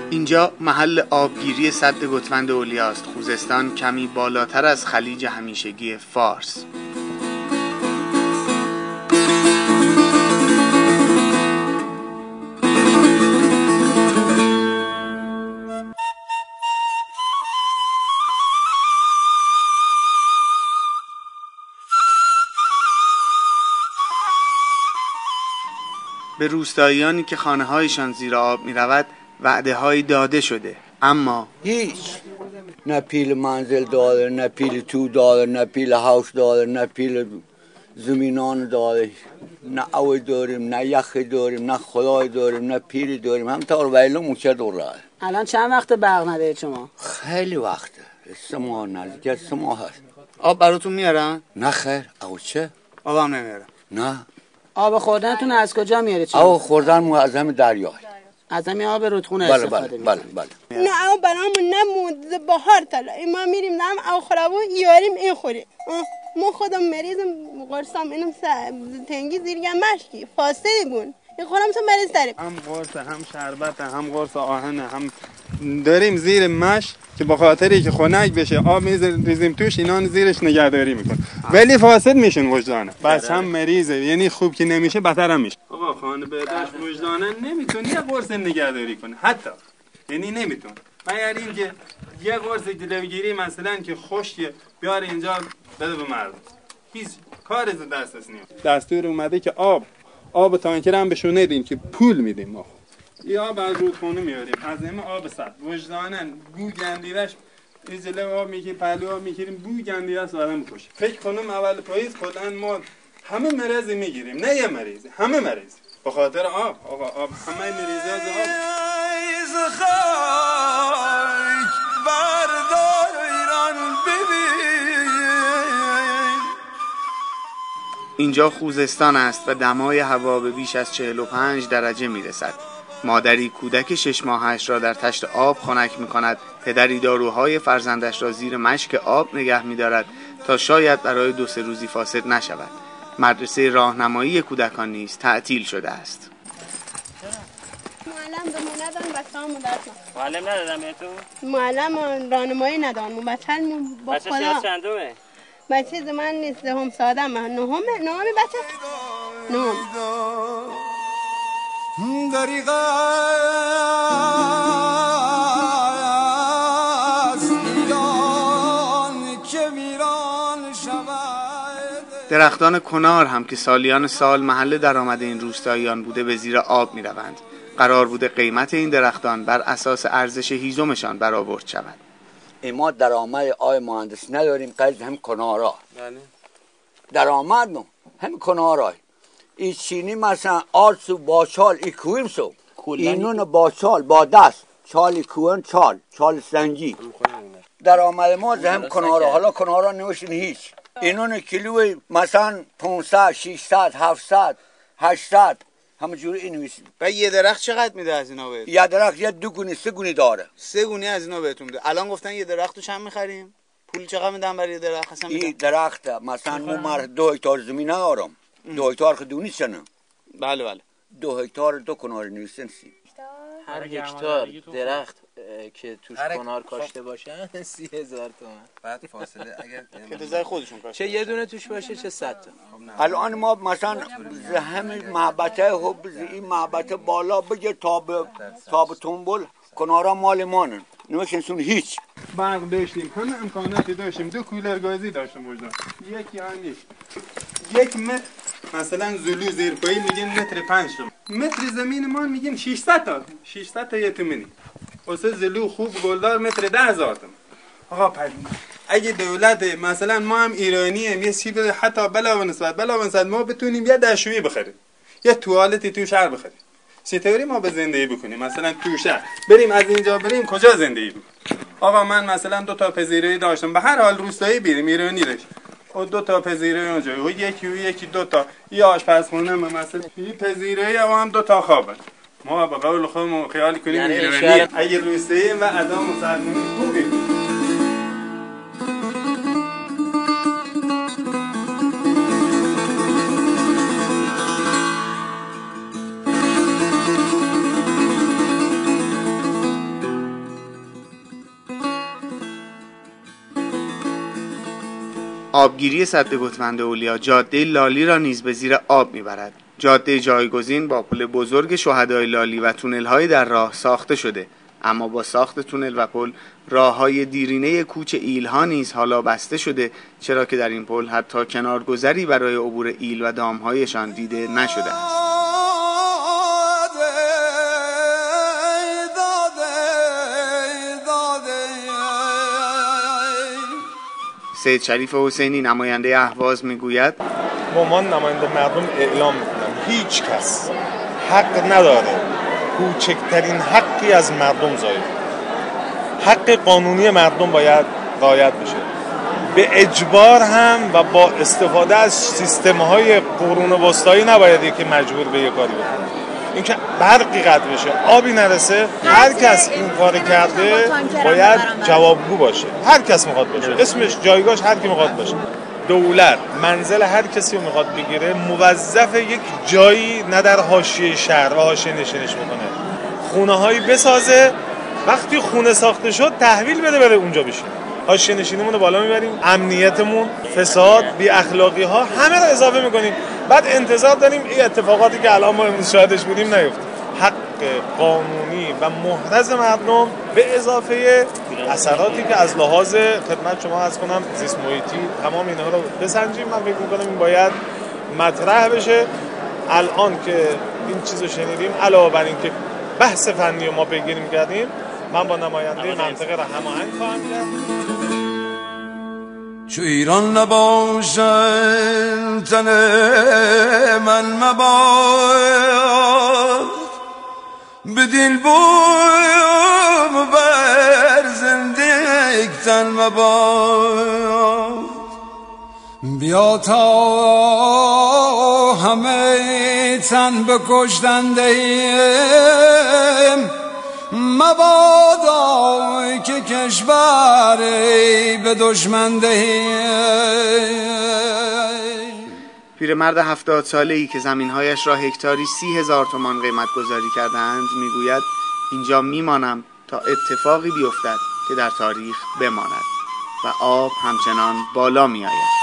اینجا محل آبگیری سد گوتوند اولیاست. خوزستان کمی بالاتر از خلیج همیشگی فارس. به روستاییانی که خانه‌هایشان زیر آب می‌رود وعده‌هایی داده شده، اما هیچ. نه پیل منزل داره، نه پیل تو داره، نه پیل هاوس داره، نه پیل زمینان داره، نه اوی داریم، نه یخی داریم، نه خدای داریم، نه پیلی داریم. هم تا ویلو موچه دوره. الان چند وقت برق نداره شما؟ خیلی وقته. 3 ماه نزدیک 3 ماه هست. آب براتون میارن؟ نه خیر. او چه؟ آبم نمیارن. نه. آب خوردنتون از کجا میاره شما؟ آب خوردن مو از همین دریا. از همین آب رودخونه بله استفاده بله بله. نه آب برامون نمود بهار طلا. ما میریم نم او خرابو یاریم این خوری. ما خودم مریضم قرصام اینم تنگی زیرگم مشکی فاصله بون. این خورم تو مریض داریم. هم قرص هم شربت هم قرص آهن هم داریم زیر مش که به خاطری که خنک بشه آب میریزیم توش اینان زیرش نگهداری میکن ولی فاسد میشن وجدانه بس هم مریضه یعنی خوب که نمیشه بدتر هم میشه. آقا خانه بهداشت وجدانه نمیتونه یه قرص نگهداری کنه حتی یعنی نمیتونه مگر اینکه یه قرص دلوگیری مثلا که خشکه بیار اینجا بده به مردم هیچ کار از دستش نیست. دستور اومده که آب تانکر هم بهشون ندیم که پول میدیم ما. این آب از رودخونه میاریم از همه آب سد وجدانن بو گندیرش این جلو آب میگیریم پهلو آب میگیریم بو گندیرش آدم میکشه. فکر کنم اول پاییز کلا ما همه مریض میگیریم نه یه مریض همه مریض به خاطر آب. آقا آب همه مریضی از آب. اینجا خوزستان است و دمای هوا به بیش از 45 درجه میرسد. مادری کودک 6 ماهش را در تشت آب خنک می‌کند. پدری داروهای فرزندش را زیر مشک آب نگه می‌دارد تا شاید برای 2-3 روزی فاسد نشود. مدرسه راهنمایی کودکان نیز تعطیل شده است. معلم به ما ندادن بچه‌هامون درس نخوندن. معلم ندادن بهتون؟ معلم راهنمایی ندادن. بچه‌مون با بچه خدا چندمه؟ بچه زمان نیست هم ساده من نهم بچه نهم درختان کنار هم که سالیان سال محل درآمد این روستاییان بوده به زیر آب می روند. قرار بوده قیمت این درختان بر اساس ارزش هیزمشان برآورد شود. ما درآمد آی مهندس نداریم قرض هم کنارا. بله. درآمد نو هم کنارای. این چینی مثلا آرسو با چال ای کویم سو. اینون با چال با دست چالی کوان چال سنجی. درآمد ما هم کنارا. حالا کنارا نوشین هیچ. اینون کیلوی مثلا 500 600 700 800 همونجوری اینویسی. و یه درخت چقدر میده از اینا بهتون؟ یه درخت یه 2 گونی 3 گونی داره. 3 گونی از اینا بهتون میده. الان گفتن یه درختو چند می‌خریم؟ پول چقدر میدن برای درخت اصلا؟ این درخت مثلا ما 2 هکتار زمین ندارم. 2 هکتار خودونی چنه؟ بله 2 هکتار 2 کنار نویسن سی. هر هکتار درخت که توش کنار کاشته باشن 30,000 تومان. بعد فاصله اگر که خودشون کاشته چه یه دونه توش باشه چه 100 تا. الان ما مثلا همین محبته این محبته بالا بگه تا به تنبول کنارا مال مانن نمیشن هیچ. برق داشتیم همه امکاناتی داشتیم 2 کولر گازی داشتیم وجدان یکی هم نیست. 1 متر مثلا زلو زیر پایی میگن متر 5 متر زمین ما میگن 600 تا یه تومنی واسه زلو خوب گلدار متر 10,000 تومن. آقا اگه دولت مثلا ما هم ایرانیم یه چیز حتی بلا و نسبت ما بتونیم یه دشویی بخریم یه توالتی تو شهر بخریم چطوری ما به زندگی بکنیم مثلا تو شهر بریم از اینجا بریم کجا زندگی بکنیم. آقا من مثلا 2 تا پذیرایی داشتم به هر حال روستایی بریم ایرانی داشت و 2 تا پذیرایی اونجا و یکی 2 تا یه آشپزخونه مثلا این پذیرایی هم 2 تا خوابه ما به قول خودمون خیال کنیم ایرانی اگه روستایی و ادا مسلمانی خوبی آبگیری سد گتوند اولیا جاده لالی را نیز به زیر آب میبرد. جاده جایگزین با پل بزرگ شهدای لالی و تونل‌های در راه ساخته شده، اما با ساخت تونل و پل راه‌های دیرینه کوچ ایل‌ها نیز حالا بسته شده، چرا که در این پل حتی کنارگذری برای عبور ایل و دام‌هایشان دیده نشده است. سید شریف حسینی نماینده اهواز میگوید به عنوان نماینده مردم اعلام میکنم هیچ کس حق نداره کوچکترین حقی از مردم ضایع. حق قانونی مردم باید رعایت بشه، به اجبار هم و با استفاده از سیستم‌های قرون وسطایی نباید یکی مجبور به یک کاری بکنه. اینکه برقی قطع بشه، آبی نرسه، هر کس این کار کرده باید جوابگو باشه. هر کس میخواد باشه، اسمش جایگاهش هر کی میخواد باشه. دولت منزل هر کسی رو میخواد بگیره، موظف یک جایی نه در حاشیه شهر و حاشیه نشینش بکنه، خونه‌هایی بسازه، وقتی خونه ساخته شد تحویل بده بره اونجا بشین. حاشیه نشینیمون رو بالا میبریم، امنیتمون، فساد، بی اخلاقی ها همه رو اضافه میکنیم، بعد انتظار داریم این اتفاقاتی که الان ما امروز شاهدش بودیم نیفته. حق قانونی و محرز مردم به اضافه اثراتی که از لحاظ خدمت شما عرض کنم زیست محیطی تمام اینها رو بسنجیم. من فکر میکنم این باید مطرح بشه. الان که این چیزو شنیدیم، علاوه بر این که بحث فنی رو ما پیگیری می‌کردیم، من با نماینده منطقه را هماهنگ خواهم کرد. چو ایران نباشد تن من مباد، بدین بوم بر زندگی تن مباد. بیا تا همه تن بکشتنده ایم، مبادا که کشور به دشمن دهیم. پیرمرد 70 ساله‌ای که زمین‌هایش را هکتاری 30,000 تومان قیمت گذاری کرده‌اند میگوید اینجا میمانم تا اتفاقی بیفتد که در تاریخ بماند و آب همچنان بالا میآید.